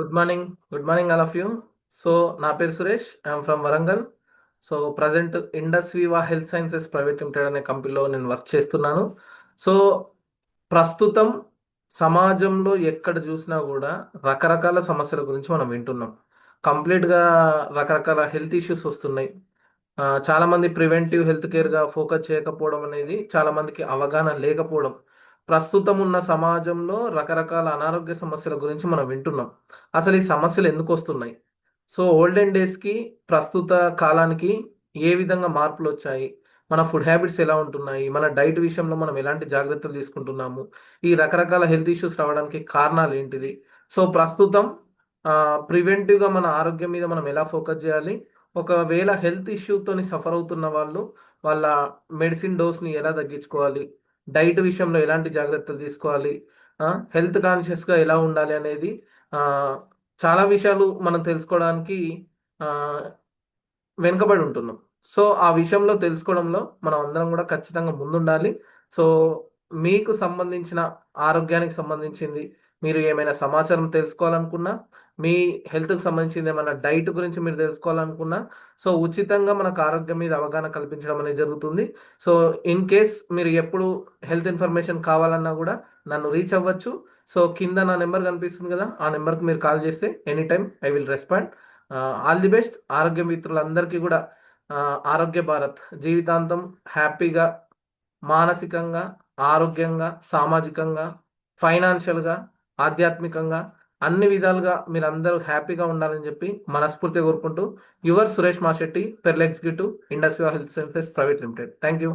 Good morning all of you. So నా పేరు Suresh, I'm from Warangal. So present Indus Viva health sciences private limited అనే కంపెనీలో నేను work చేస్తున్నాను. సో ప్రస్తుతం సమాజంలో ఎక్కడ చూసినా కూడా రకరకాల సమస్యల గురించి మనం వింటున్నాం. కంప్లీట్గా రకరకాల హెల్త్ ఇష్యూస్ వస్తున్నాయి. చాలా మంది ప్రివెంటివ్ హెల్త్ కేర్గా ఫోకస్ చేయకపోవడం అనేది చాలా మందికి అవగాహన లేకపోవడం. ప్రస్తుతం ఉన్న సమాజంలో రకరకాల అనారోగ్య సమస్యల గురించి మనం వింటున్నాం. అసలు ఈ సమస్యలు ఎందుకు వస్తున్నాయి? సో ఓల్డెన్ డేస్కి ప్రస్తుత కాలానికి ఏ విధంగా మార్పులు వచ్చాయి? మన ఫుడ్ హ్యాబిట్స్ ఎలా ఉంటున్నాయి? మన డైట్ విషయంలో మనం ఎలాంటి జాగ్రత్తలు తీసుకుంటున్నాము? ఈ రకరకాల హెల్త్ ఇష్యూస్ రావడానికి కారణాలు ఏంటిది? సో ప్రస్తుతం ప్రివెంటివ్గా మన ఆరోగ్యం మీద మనం ఎలా ఫోకస్ చేయాలి? ఒకవేళ హెల్త్ ఇష్యూతోని సఫర్ అవుతున్న వాళ్ళు వాళ్ళ మెడిసిన్ డోస్ని ఎలా తగ్గించుకోవాలి? డైట్ విషయంలో ఎలాంటి జాగ్రత్తలు తీసుకోవాలి? హెల్త్ కాన్షియస్గా ఎలా ఉండాలి అనేది ఆ, చాలా విషయాలు మనం తెలుసుకోవడానికి ఆ, వెనుకబడి ఉంటున్నాం. సో ఆ విషయంలో తెలుసుకోవడంలో మనం అందరం కూడా ఖచ్చితంగా ముందుండాలి. సో మీకు సంబంధించిన ఆరోగ్యానికి సంబంధించింది మీరు ఏమైనా సమాచారం తెలుసుకోవాలనుకున్నా, మీ హెల్త్కి సంబంధించింది ఏమైనా డైట్ గురించి మీరు తెలుసుకోవాలనుకున్నా, సో ఉచితంగా మనకు ఆరోగ్యం మీద అవగాహన కల్పించడం అనేది జరుగుతుంది. సో ఇన్ కేస్ మీరు ఎప్పుడు హెల్త్ ఇన్ఫర్మేషన్ కావాలన్నా కూడా నన్ను రీచ్ అవ్వచ్చు. సో కింద నా నెంబర్ కనిపిస్తుంది కదా, ఆ నెంబర్కి మీరు కాల్ చేస్తే any time I will respond. All the best. ఆరోగ్య మిత్రులందరికీ కూడా ఆరోగ్య భారత్ జీవితాంతం హ్యాపీగా, మానసికంగా, ఆరోగ్యంగా, సామాజికంగా, ఫైనాన్షియల్గా, ఆధ్యాత్మికంగా అన్ని విధాలుగా మీరందరూ హ్యాపీగా ఉండాలని చెప్పి మనస్ఫూర్తిగా కోరుకుంటూ your Suresh Mashetti, pearl executive, industrial health services private limited. Thank you.